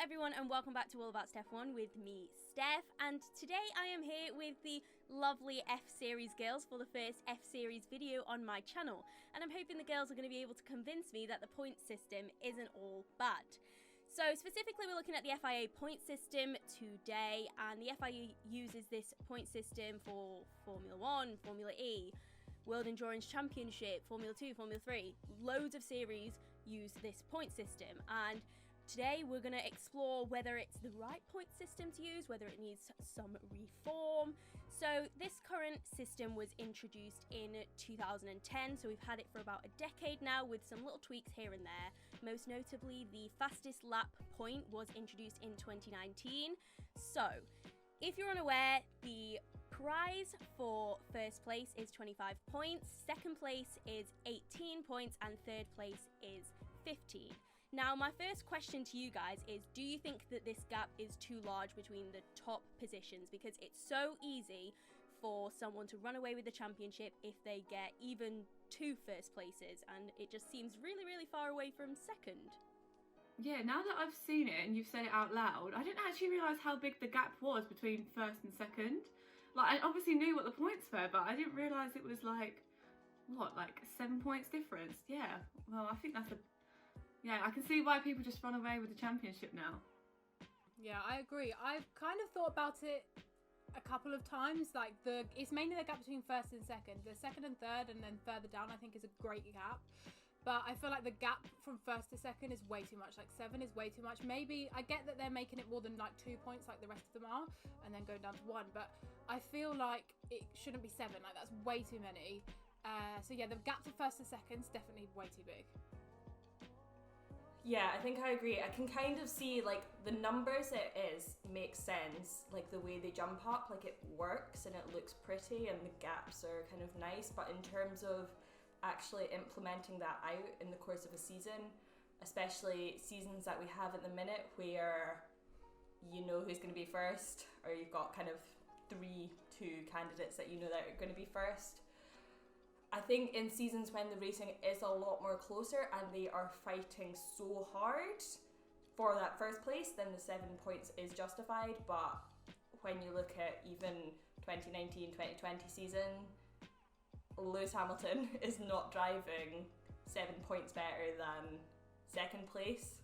everyone, and welcome back to All About Steph 1 with me, Steph, and today I am here with the lovely F-Series girls for the first F-Series video on my channel, and I'm hoping the girls are going to be able to convince me that the point system isn't all bad. So specifically we're looking at the FIA Points System today, and the FIA uses this point system for Formula 1, Formula E, World Endurance Championship, Formula 2, Formula 3. Loads of series use this point system, and today we're going to explore whether it's the right point system to use, whether it needs some reform. So this current system was introduced in 2010, so we've had it for about a decade now with some little tweaks here and there. Most notably, the fastest lap point was introduced in 2019. So if you're unaware, the prize for first place is 25 points, second place is 18 points, and third place is 15. Now, my first question to you guys is, do you think that this gap is too large between the top positions? Because it's so easy for someone to run away with the championship if they get even 2 first places, and it just seems really, really far away from second. Yeah, now that I've seen it and you've said it out loud, I didn't actually realise how big the gap was between first and second. Like, I obviously knew what the points were, but I didn't realise it was like 7 points difference? Yeah, well, I think that's yeah, I can see why people just run away with the championship now. Yeah, I agree. I've kind of thought about it a couple of times. Like, it's mainly the gap between first and second. The second and third, and then further down, I think is a great gap. But I feel like the gap from first to second is way too much. Like, 7 is way too much. Maybe I get that they're making it more than like 2 points like the rest of them are, and then going down to 1. But I feel like it shouldn't be 7. Like, that's way too many. So yeah, the gap to first to second is definitely way too big. Yeah, I think I agree. I can kind of see, like, the numbers it is makes sense. Like, the way they jump up, like, it works and it looks pretty and the gaps are kind of nice. But in terms of actually implementing that out in the course of a season, especially seasons that we have at the minute where you know who's going to be first, or you've got kind of 2 candidates that you know that are going to be first. I think in seasons when the racing is a lot more closer and they are fighting so hard for that first place, then the 7 points is justified. But when you look at even 2019-2020 season, Lewis Hamilton is not driving 7 points better than second place.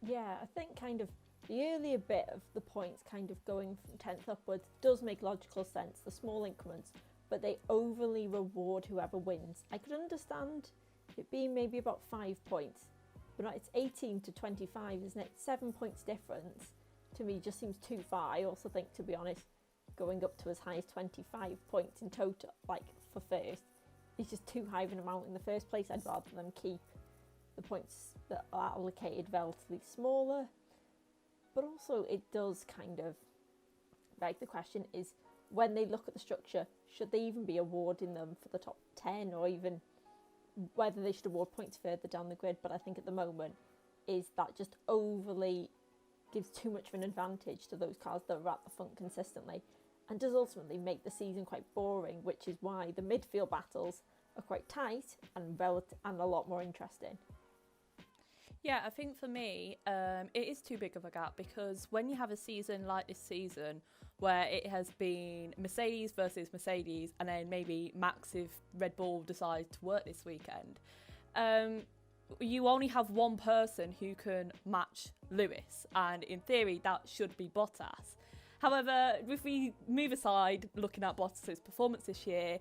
Yeah, I think kind of the earlier bit of the points kind of going from 10th upwards does make logical sense, the small increments, but they overly reward whoever wins. I could understand it being maybe about 5 points, but it's 18 to 25, isn't it? 7 points difference to me just seems too far. I also think, to be honest, going up to as high as 25 points in total, like for first, is just too high of an amount in the first place. I'd rather them keep the points that are allocated relatively smaller. But also it does kind of beg the question is, when they look at the structure, should they even be awarding them for the top 10, or even whether they should award points further down the grid? But I think at the moment is that just overly gives too much of an advantage to those cars that are at the front consistently, and does ultimately make the season quite boring, which is why the midfield battles are quite tight and a lot more interesting. Yeah, I think for me, it is too big of a gap, because when you have a season like this season, where it has been Mercedes versus Mercedes, and then maybe Max if Red Bull decides to work this weekend, you only have one person who can match Lewis, and in theory that should be Bottas. However, if we move aside looking at Bottas's performance this year,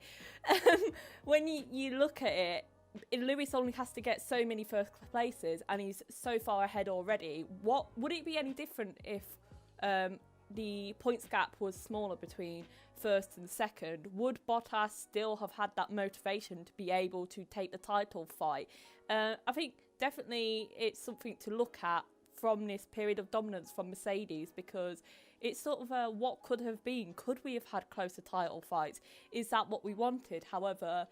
when you look at it, Lewis only has to get so many first places and he's so far ahead already. What would it be any different if the points gap was smaller between first and second? Would Bottas still have had that motivation to be able to take the title fight? I think definitely it's something to look at from this period of dominance from Mercedes, because it's sort of a what could have been. Could we have had closer title fights? Is that what we wanted? However,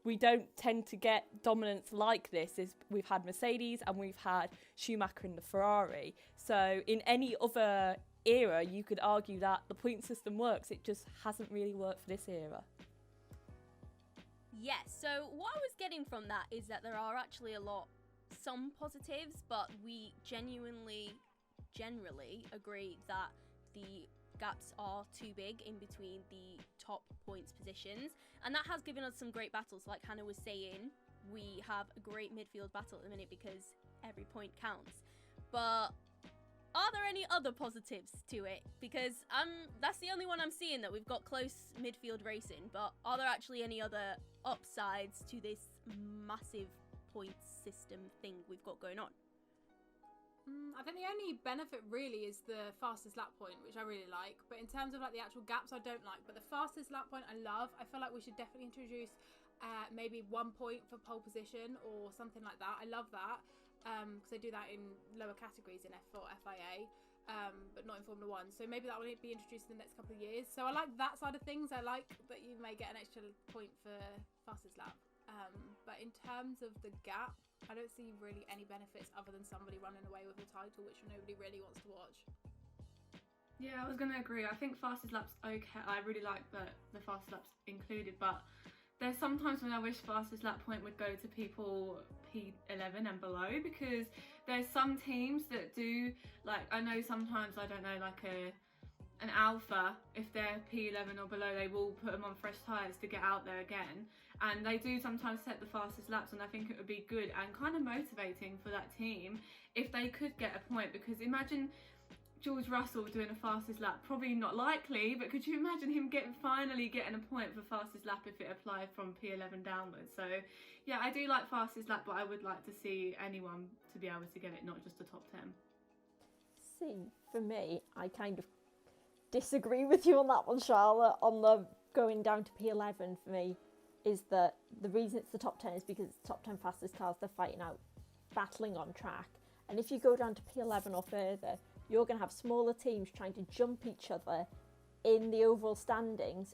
we don't tend to get dominance like this. We've had Mercedes and we've had Schumacher in the Ferrari. So in any other era, you could argue that the point system works. It just hasn't really worked for this era. Yes, so what I was getting from that is that there are actually a lot some positives, but we generally agree that the gaps are too big in between the top points positions, and that has given us some great battles. Like Hannah was saying, we have a great midfield battle at the minute because every point counts. But are there any other positives to it? Because that's the only one I'm seeing, that we've got close midfield racing. But are there actually any other upsides to this massive points system thing we've got going on? I think the only benefit really is the fastest lap point, which I really like. But in terms of like the actual gaps, I don't like. But the fastest lap point I love. I feel like we should definitely introduce maybe 1 point for pole position or something like that. I love that. Because they do that in lower categories in F4, FIA, but not in Formula 1. So maybe that will be introduced in the next couple of years. So I like that side of things. I like that you may get an extra point for fastest lap. But in terms of the gap, I don't see really any benefits other than somebody running away with the title, which nobody really wants to watch. Yeah, I was going to agree. I think fastest lap's okay. I really like that the fastest lap's included, but there's sometimes when I wish fastest lap point would go to people P11 and below, because there's some teams that do, like, I know sometimes, I don't know, like an Alpha, if they're P11 or below, they will put them on fresh tyres to get out there again, and they do sometimes set the fastest laps, and I think it would be good and kind of motivating for that team if they could get a point. Because imagine George Russell doing a fastest lap, probably not likely, but could you imagine him finally getting a point for fastest lap if it applied from P11 downwards? So yeah, I do like fastest lap, but I would like to see anyone to be able to get it, not just the top 10. See, for me, I kind of disagree with you on that one, Charlotte. On the going down to P11, for me, is that the reason it's the top 10 is because it's the top 10 fastest cars they're fighting out, battling on track. And if you go down to P11 or further, you're going to have smaller teams trying to jump each other in the overall standings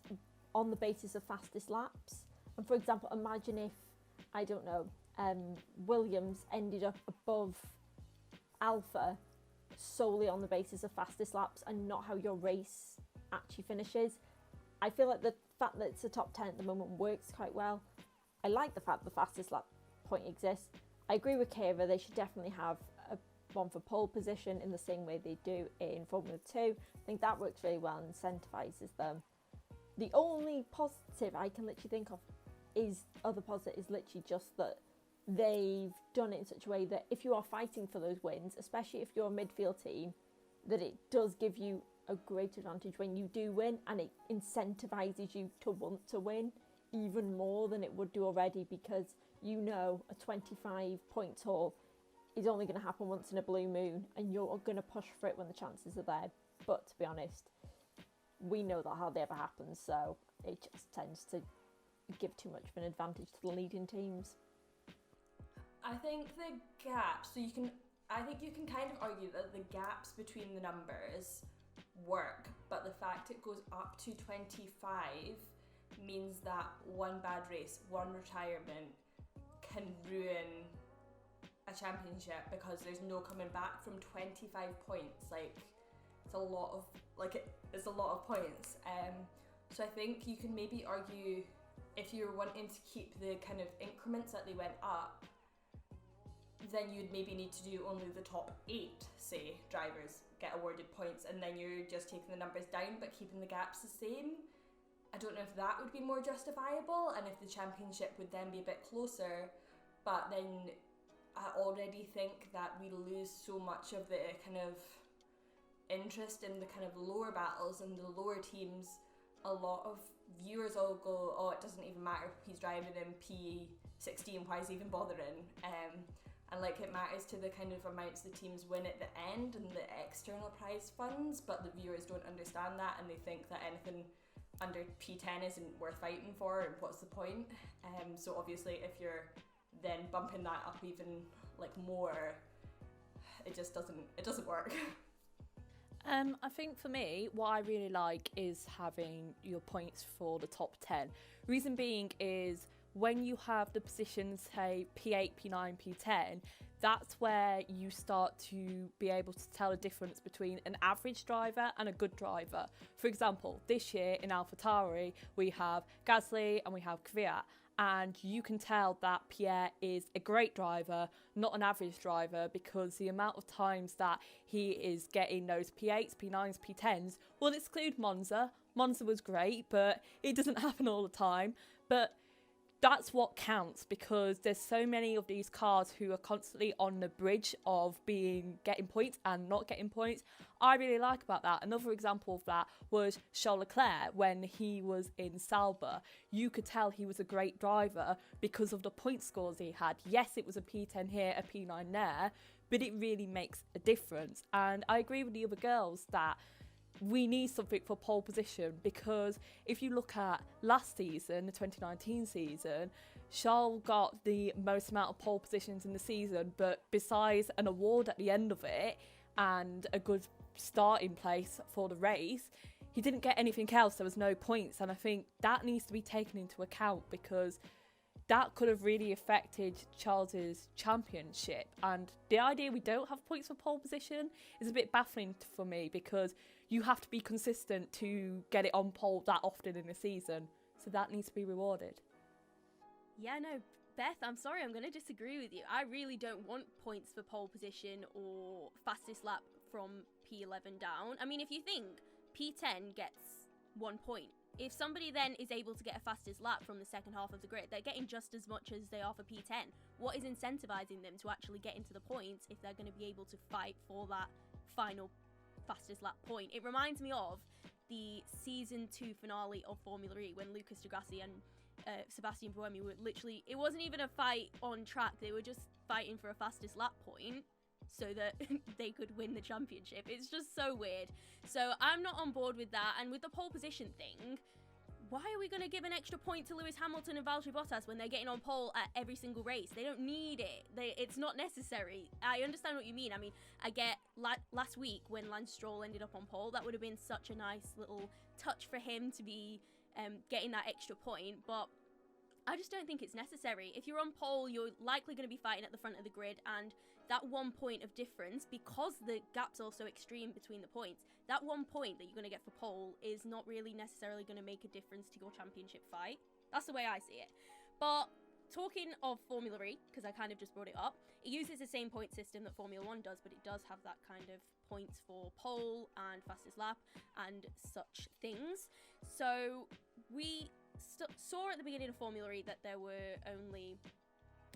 on the basis of fastest laps. And for example, imagine if, I don't know, Williams ended up above Alpha solely on the basis of fastest laps and not how your race actually finishes. I feel like the fact that it's a top 10 at the moment works quite well. I like the fact the fastest lap point exists. I agree with Kira, they should definitely have one for pole position in the same way they do in Formula 2. I think that works really well and incentivises them. The only positive I can literally think of is literally just that they've done it in such a way that if you are fighting for those wins, especially if you're a midfield team, that it does give you a great advantage when you do win, and it incentivises you to want to win even more than it would do already, because you know a 25 point haul is only going to happen once in a blue moon, and you're going to push for it when the chances are there. But to be honest, we know that hardly ever happens, so it just tends to give too much of an advantage to the leading teams. I think the gaps, I think you can kind of argue that the gaps between the numbers work, but the fact it goes up to 25 means that one bad race, one retirement can ruin a championship, because there's no coming back from 25 points. Like, it's a lot of points. So I think you can maybe argue, if you're wanting to keep the kind of increments that they went up, then you'd maybe need to do only the top 8, say, drivers get awarded points, and then you're just taking the numbers down but keeping the gaps the same. I don't know if that would be more justifiable, and if the championship would then be a bit closer, but then I already think that we lose so much of the kind of interest in the kind of lower battles and the lower teams. A lot of viewers all go, oh, it doesn't even matter if he's driving in P16, why is he even bothering? And like, it matters to the kind of amounts the teams win at the end and the external prize funds, but the viewers don't understand that, and they think that anything under P10 isn't worth fighting for, and what's the point? So obviously if you're then bumping that up even like more, it doesn't work. I think for me, what I really like is having your points for the top 10. Reason being is, when you have the positions, say P8, P9, P10, that's where you start to be able to tell a difference between an average driver and a good driver. For example, this year in AlphaTauri, we have Gasly and we have Kvyat. And you can tell that Pierre is a great driver, not an average driver, because the amount of times that he is getting those P8s, P9s, P10s, we'll exclude Monza. Monza was great, but it doesn't happen all the time. But that's what counts, because there's so many of these cars who are constantly on the bridge of getting points and not getting points. I really like about that. Another example of that was Charles Leclerc when he was in Sauber. You could tell he was a great driver because of the point scores he had. Yes, it was a P10 here, a P9 there, but it really makes a difference. And I agree with the other girls that we need something for pole position, because if you look at last season, the 2019 season, Charles got the most amount of pole positions in the season, but besides an award at the end of it and a good starting place for the race, he didn't get anything else. There was no points, and I think that needs to be taken into account, because that could have really affected Charles's championship. And the idea we don't have points for pole position is a bit baffling for me, because you have to be consistent to get it on pole that often in a season. So that needs to be rewarded. Yeah, no, Beth, I'm sorry, I'm going to disagree with you. I really don't want points for pole position or fastest lap from P11 down. I mean, if you think P10 gets 1 point, if somebody then is able to get a fastest lap from the second half of the grid, they're getting just as much as they are for P10. What is incentivizing them to actually get into the points if they're going to be able to fight for that final fastest lap point? It reminds me of the season 2 finale of Formula E when Lucas di Grassi and Sebastian Buemi were literally, it wasn't even a fight on track, they were just fighting for a fastest lap point so that they could win the championship. It's just so weird. So I'm not on board with that. And with the pole position thing, why are we going to give an extra point to Lewis Hamilton and Valtteri Bottas when they're getting on pole at every single race? They don't need it. It's not necessary. I understand what you mean. I mean, I get last week when Lance Stroll ended up on pole, that would have been such a nice little touch for him to be getting that extra point, but I just don't think it's necessary. If you're on pole, you're likely going to be fighting at the front of the grid, and that 1 point of difference, because the gap's are so extreme between the points, that 1 point that you're going to get for pole is not really necessarily going to make a difference to your championship fight. That's the way I see it. But talking of Formula E, because I kind of just brought it up, it uses the same point system that Formula 1 does, but it does have that kind of points for pole and fastest lap and such things. So we saw at the beginning of Formula E that there were only,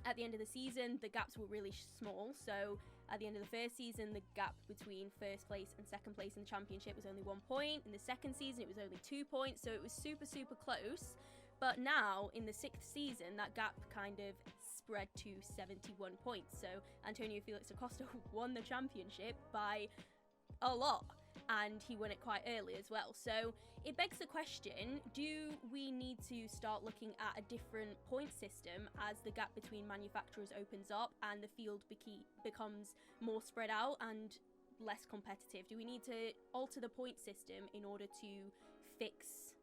at the end of the season, the gaps were really small. So at the end of the first season, the gap between first place and second place in the championship was only 1 point. In the second season, it was only 2 points. So it was super, super close. But now, in the 6th season, that gap kind of spread to 71 points. So Antonio Felix Acosta won the championship by a lot. And he won it quite early as well. So it begs the question, do we need to start looking at a different point system as the gap between manufacturers opens up and the field becomes more spread out and less competitive? Do we need to alter the point system in order to fix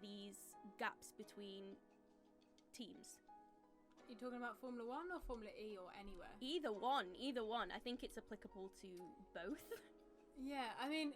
these gaps between teams? You're talking about Formula 1 or Formula E or anywhere? Either one. I think it's applicable to both. Yeah, I mean,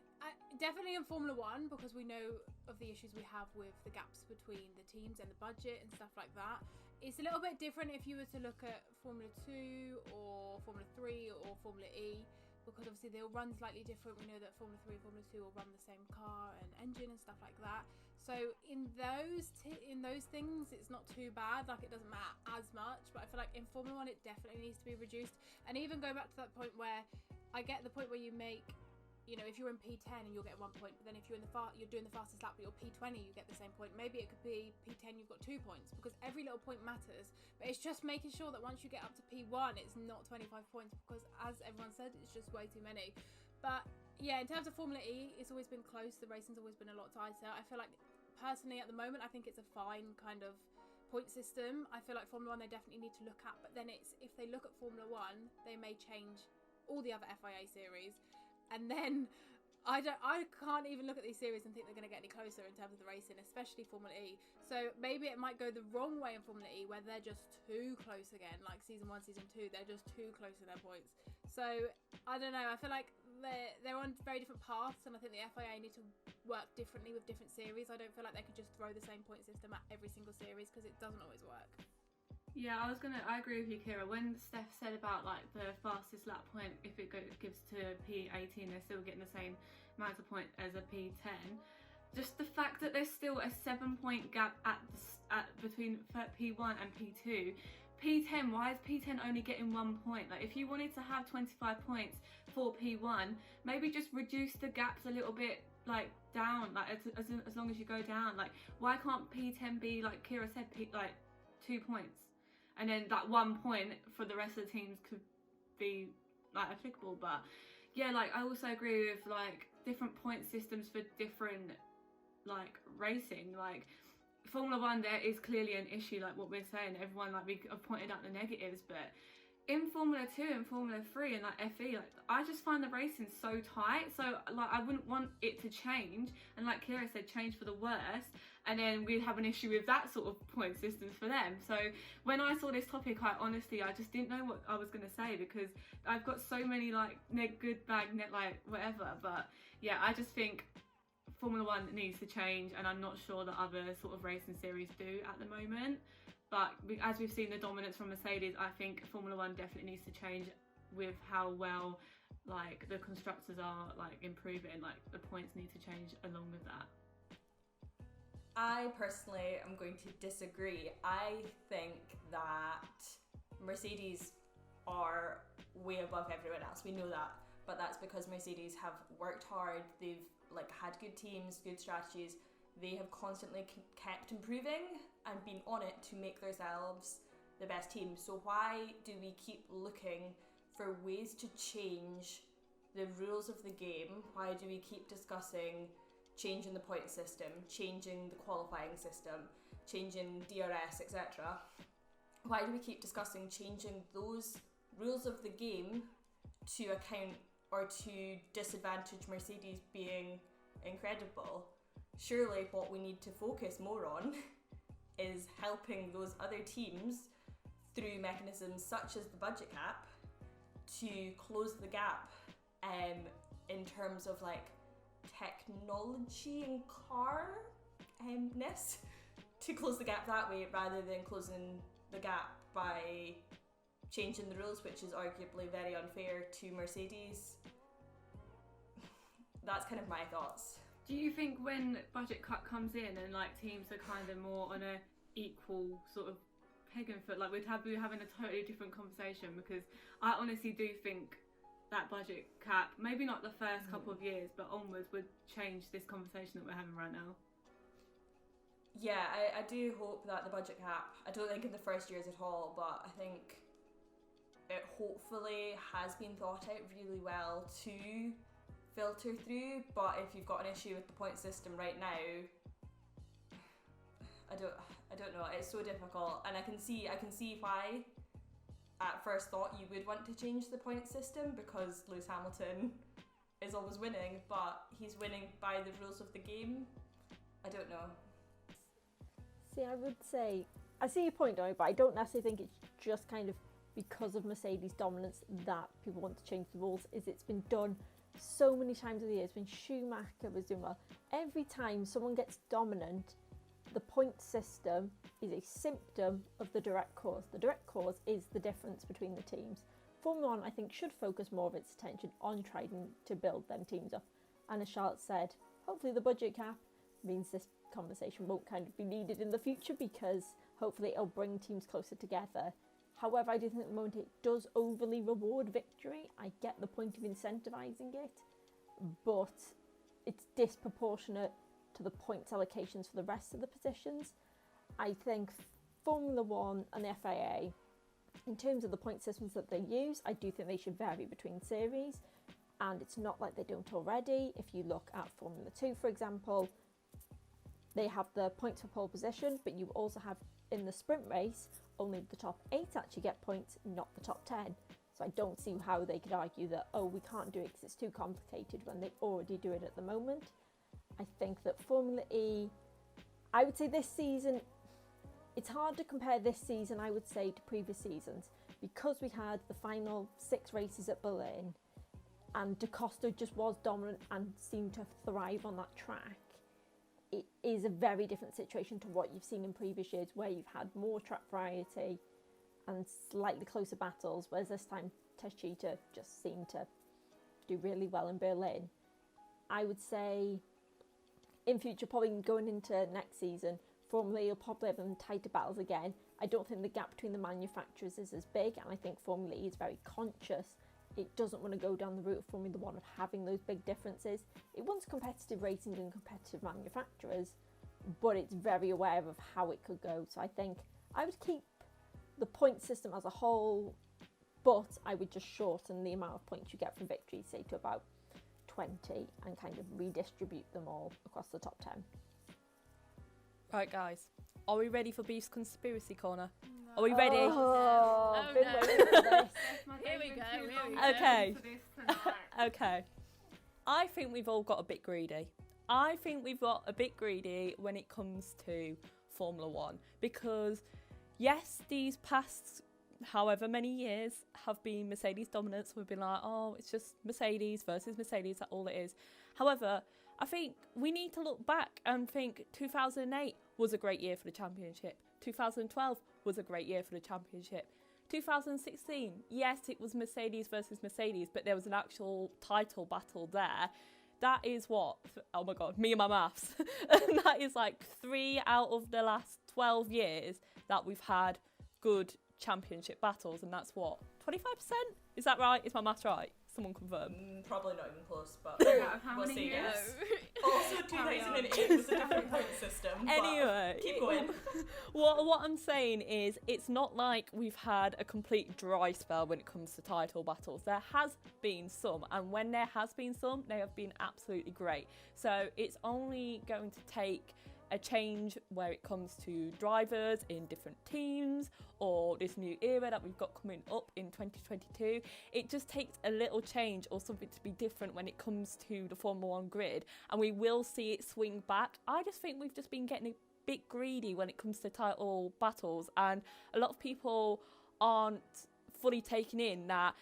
definitely in Formula 1, because we know of the issues we have with the gaps between the teams and the budget and stuff like that. It's a little bit different if you were to look at Formula 2 or Formula 3 or Formula E, because obviously they'll run slightly different. We know that Formula 3 and Formula 2 will run the same car and engine and stuff like that. So in those things, it's not too bad. Like, it doesn't matter as much. But I feel like in Formula 1, it definitely needs to be reduced. And even go back to that point where I get the point where you make, you know, if you're in P10 and you'll get 1 point, but then if you're you're doing the fastest lap, but you're P20, you get the same point. Maybe it could be P10, you've got 2 points, because every little point matters. But it's just making sure that once you get up to P1, it's not 25 points, because as everyone said, it's just way too many. But yeah, in terms of Formula E, it's always been close. The racing's always been a lot tighter. I feel like, personally, at the moment, I think it's a fine kind of point system. I feel like Formula 1 they definitely need to look at, but then it's, if they look at Formula 1, they may change all the other FIA series, and then I can't even look at these series and think they're going to get any closer in terms of the racing, especially Formula E. So maybe it might go the wrong way in Formula E, where they're just too close again, like season 1, season 2, they're just too close in their points. So I don't know, I feel like they're on very different paths, and I think the FIA need to work differently with different series. I don't feel like they could just throw the same point system at every single series, because it doesn't always work. Yeah, I agree with you, Kira. When Steph said about like the fastest lap point, if it gives to P18, they're still getting the same amount of point as a P10. Just the fact that there's still a 7-point gap between P1 and P2. P10, why is P10 only getting 1 point? Like, if you wanted to have 25 points for P1, maybe just reduce the gaps a little bit, like down, like as long as you go down. Like, why can't P10 be, like Kira said, like 2 points? And then that 1 point for the rest of the teams could be like applicable. But yeah, like I also agree with like different point systems for different like racing. Like Formula 1, there is clearly an issue, like what we're saying. Everyone, like, we have pointed out the negatives, but in Formula 2 and Formula 3 and like FE, like I just find the racing so tight. So like I wouldn't want it to change, and like Kira said, change for the worst, and then we'd have an issue with that sort of point systems for them. So when I saw this topic, I just didn't know what I was going to say, because I've got so many like good, bad, like whatever. But yeah, I just think Formula 1 needs to change, and I'm not sure that other sort of racing series do at the moment. But as we've seen the dominance from Mercedes, I think Formula 1 definitely needs to change with how well like the constructors are like improving. Like the points need to change along with that. I personally am going to disagree. I think that Mercedes are way above everyone else. We know that, but that's because Mercedes have worked hard. They've like had good teams, good strategies. They have constantly kept improving and been on it to make themselves the best team. So why do we keep looking for ways to change the rules of the game? Why do we keep discussing changing the point system, changing the qualifying system, changing DRS, etc.? Why do we keep discussing changing those rules of the game to account or to disadvantage Mercedes being incredible? Surely what we need to focus more on is helping those other teams through mechanisms such as the budget cap to close the gap in terms of like technology and car-ness, to close the gap that way rather than closing the gap by changing the rules, which is arguably very unfair to Mercedes. That's kind of my thoughts. Do you think when budget cut comes in and like teams are kind of more on a equal sort of peg and foot, like we're having a totally different conversation? Because I honestly do think that budget cap, maybe not the first couple of years, but onwards, would change this conversation that we're having right now. Yeah, I do hope that the budget cap, I don't think in the first years at all, but I think it hopefully has been thought out really well to filter through. But if you've got an issue with the point system right now, I don't know, it's so difficult, and I can see why at first thought you would want to change the point system, because Lewis Hamilton is always winning, but he's winning by the rules of the game. I don't know. See, I would say, I see your point, though, but I don't necessarily think it's just kind of because of Mercedes' dominance that people want to change the rules. It's been done so many times of the year. It's been Schumacher was doing well. Every time someone gets dominant, the point system is a symptom of the direct cause. The direct cause is the difference between the teams. Formula 1, I think, should focus more of its attention on trying to build them teams up. And as Charlotte said, hopefully the budget cap means this conversation won't kind of be needed in the future, because hopefully it'll bring teams closer together. However, I do think at the moment it does overly reward victory. I get the point of incentivising it, but it's disproportionate to the points allocations for the rest of the positions. I think Formula 1 and the FIA, in terms of the point systems that they use, I do think they should vary between series, and it's not like they don't already. If you look at Formula 2, for example, they have the points for pole position, but you also have in the sprint race, only the top 8 actually get points, not the top 10. So I don't see how they could argue that, oh, we can't do it because it's too complicated when they already do it at the moment. I think that Formula E, I would say this season, it's hard to compare this season, I would say, to previous seasons, because we had the final 6 races at Berlin and Da Costa just was dominant and seemed to thrive on that track. It is a very different situation to what you've seen in previous years, where you've had more track variety and slightly closer battles, whereas this time Techeetah just seemed to do really well in Berlin. I would say in future, probably going into next season, Formula E will probably have them tighter battles again. I don't think the gap between the manufacturers is as big, and I think Formula E is very conscious. It doesn't want to go down the route of Formula 1 of having those big differences. It wants competitive racing and competitive manufacturers, but it's very aware of how it could go. So I think I would keep the point system as a whole, but I would just shorten the amount of points you get from victories, say to about 20, and kind of redistribute them all across the top 10. Right, guys, are we ready for Beef's Conspiracy Corner? Are we ready? Oh, Oh, been no. waiting for this. Here we go, here we go. Okay. For this tonight. Okay. I think we've all got a bit greedy. I think we've got a bit greedy when it comes to Formula 1, because yes, these past however many years have been Mercedes dominance. We've been like, oh, it's just Mercedes versus Mercedes, that's all it is. However, I think we need to look back and think 2008 was a great year for the championship. 2012 was a great year for the championship. 2016, yes, it was Mercedes versus Mercedes, but there was an actual title battle there. That is what, oh my God, me and my maths. And that is like 3 out of the last 12 years that we've had good championship battles, and that's what, 25%? Is that right? Is my maths right? Someone confirm. Probably not even close, but Out of how we'll many see. years? Yes. Also, 2008 was a different point system. But Anyway, keep going. what I'm saying is, it's not like we've had a complete dry spell when it comes to title battles. There has been some, and when there has been some, they have been absolutely great. So it's only going to take a change where it comes to drivers in different teams, or this new era that we've got coming up in 2022. It just takes a little change or something to be different when it comes to the Formula 1 grid, and we will see it swing back. I just think we've just been getting a bit greedy when it comes to title battles, and a lot of people aren't fully taking in that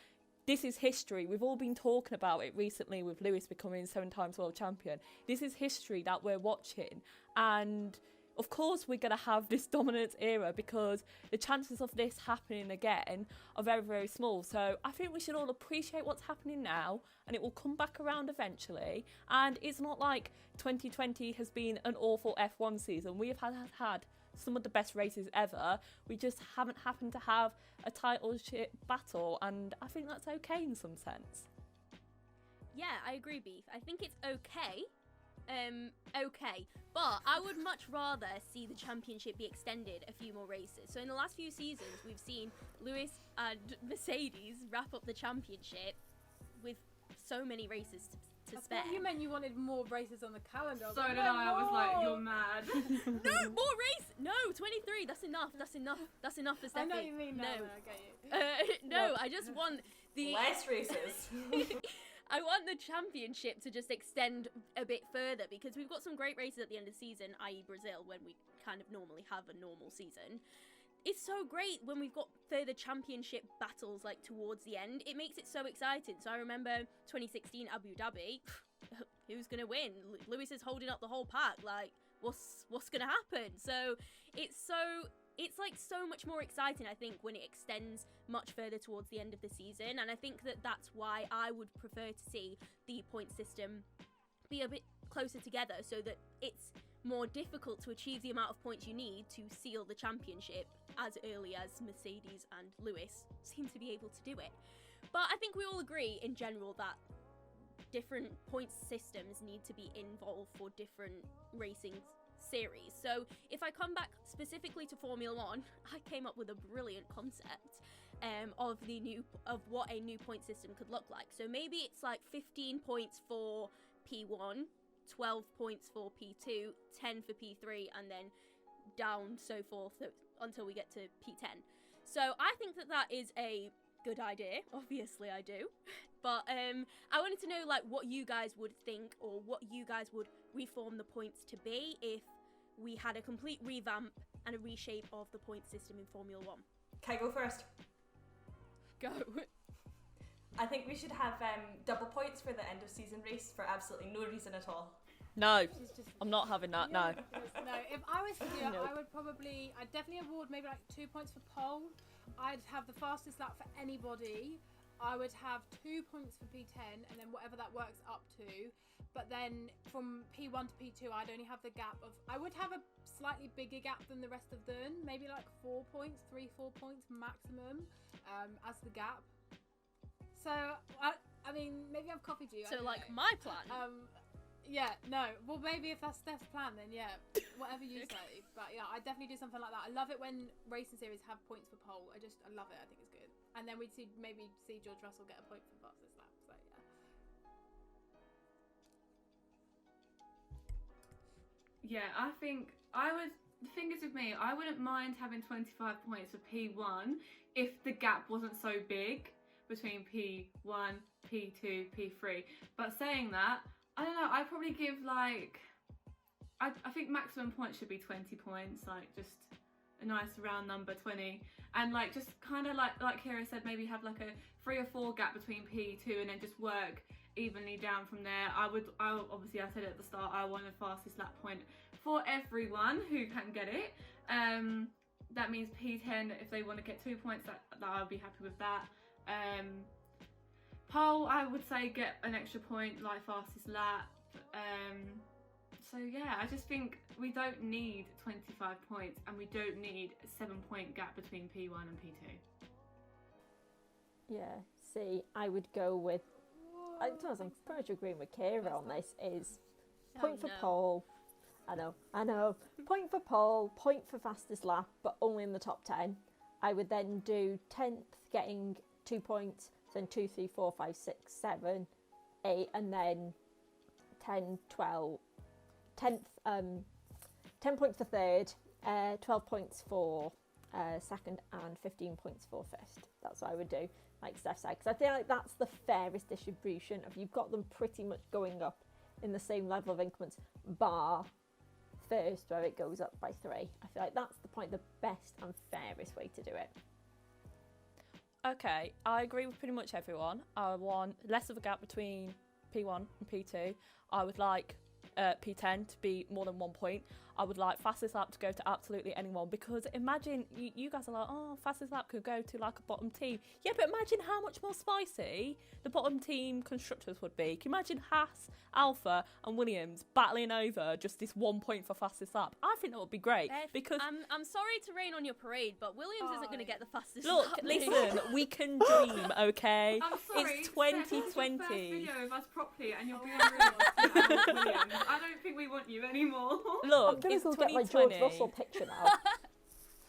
this is history. We've all been talking about it recently with Lewis becoming 7 times world champion. This is history that we're watching. And of course we're going to have this dominance era, because the chances of this happening again are very, very small. So I think we should all appreciate what's happening now, and it will come back around eventually. And it's not like 2020 has been an awful F1 season. We have had some of the best races ever. We just haven't happened to have a titleship battle, and I think that's okay in some sense. Yeah, I agree, Beef. I think it's okay. Okay, but I would much rather see the championship be extended a few more races. So in the last few seasons, we've seen Lewis and Mercedes wrap up the championship with so many races to I spare. thought you meant you wanted more races on the calendar. So did I. I was like, you're mad. No, more race! No, 23, that's enough, that's enough, that's enough for I Steffi. know what you mean now. No. I get you. No, I just want the... Less races. I want the championship to just extend a bit further, because we've got some great races at the end of the season, i.e. Brazil, when we kind of normally have a normal season. It's so great when we've got further championship battles like towards the end. It makes it so exciting. So I remember 2016 Abu Dhabi. Who's gonna win? Lewis is holding up the whole pack. Like, what's gonna happen? So it's like so much more exciting, I think, when it extends much further towards the end of the season. And I think that that's why I would prefer to see the point system be a bit closer together, so that it's more difficult to achieve the amount of points you need to seal the championship as early as Mercedes and Lewis seem to be able to do it. But I think we all agree in general that different points systems need to be involved for different racing series. So if I come back specifically to Formula 1, I came up with a brilliant concept of what a new point system could look like. So maybe it's like 15 points for P1, 12 points for P2, 10 for P3, and then down so forth until we get to P10. So I think that is a good idea. Obviously I do. But I wanted to know like what you guys would think, or what you guys would reform the points to be if we had a complete revamp and a reshape of the point system in Formula 1. Can I go first? Go. I think we should have double points for the end of season race for absolutely no reason at all. No, She's just I'm not having that. No. No, if I was to do it, Nope. I'd definitely award maybe like 2 points for pole. I'd have the fastest lap for anybody. I would have 2 points for P10, and then whatever that works up to. But then from P1 to P2, I'd only have the gap of, I would have a slightly bigger gap than the rest of them, maybe like 4 points, 3-4 points maximum, as the gap. So, I mean, maybe I've copied you. I So don't like know. my plan. Yeah, no. Well, maybe if that's Steph's plan, then yeah, whatever you say. But yeah, I definitely do something like that. I love it when racing series have points for pole. I love it. I think it's good. And then we'd maybe see George Russell get a point for fastest lap. So yeah. Yeah, I think I would. The thing is with me, I wouldn't mind having 25 points for P1 if the gap wasn't so big between P1, P2, P3. But saying that, I don't know, I'd probably give like, I think maximum points should be 20 points, like just a nice round number, 20. And like just kind of like Kira said, maybe have like a 3 or 4 gap between P2 and then just work evenly down from there. Obviously I said at the start, I want the fastest lap point for everyone who can get it. That means P10, if they want to get 2 points, that I'll be happy with that. Pole, I would say get an extra point like fastest lap. So yeah, I just think we don't need 25 points and we don't need a 7-point gap between P1 and P2. Yeah, see, I would go with, I suppose I'm pretty much agreeing with Kira on this, is point for no. pole. I know. Point for pole, point for fastest lap, but only in the top 10. I would then do 10th getting 2 points, then 2, 3, 4, 5, 6, 7, 8, and then 10, 12, 10th, 10 points for third, 12 points for second, and 15 points for first. That's what I would do, like Steph said, because I feel like that's the fairest distribution. If you've got them pretty much going up in the same level of increments, bar first where it goes up by 3. I feel like that's the best and fairest way to do it. Okay, I agree with pretty much everyone. I want less of a gap between P1 and P2. I would like P10 to be more than 1 point. I would like fastest lap to go to absolutely anyone, because imagine you guys are like, oh, fastest lap could go to like a bottom team. Yeah, but imagine how much more spicy the bottom team constructors would be. Can you imagine Haas, Alpha and Williams battling over just this 1 point for fastest lap? I think that would be great. because I'm sorry to rain on your parade, but Williams isn't going to get the fastest look, lap. listen, we can dream, okay? I'm sorry, It's Steph, this is your 2020. first video of us properly and you're being rude. Williams. I don't think we want you anymore. Look, I'm going it's to go get my 2020. George Russell picture now.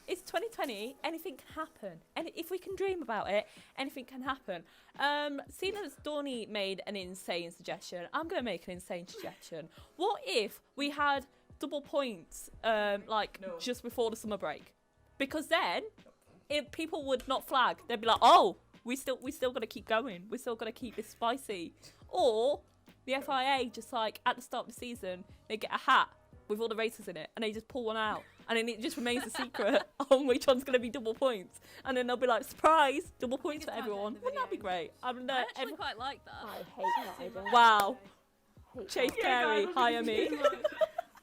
It's 2020. Anything can happen, and if we can dream about it, anything can happen. Seeing as Dawny made an insane suggestion, I'm going to make an insane suggestion. What if we had double points, like No. just before the summer break? Because then, if people would not flag, they'd be like, "Oh, we still got to keep going. We still got to keep this spicy." Or the FIA just like at the start of the season, they get a hat with all the races in it, and they just pull one out, and then it just remains a secret on which one's going to be double points, and then they'll be like, surprise, double points for it's found it in everyone. the Wouldn't that be videos. great? I actually quite like that. I hate that idea. Wow, Hate Chase that. Carey, guys, hire me.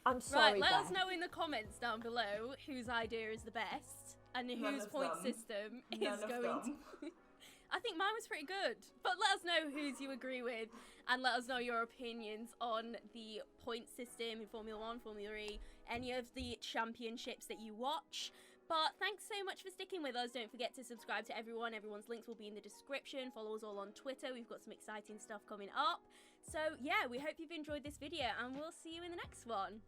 I'm sorry, Right, let us Beth. know in the comments down below whose idea is the best and None whose of point them. system None is of going them. to. I think mine was pretty good, but let us know whose you agree with, and let us know your opinions on the point system in Formula 1, Formula E, any of the championships that you watch. But thanks so much for sticking with us. Don't forget to subscribe to everyone. Everyone's links will be in the description. Follow us all on Twitter. We've got some exciting stuff coming up. So yeah, we hope you've enjoyed this video, and we'll see you in the next one.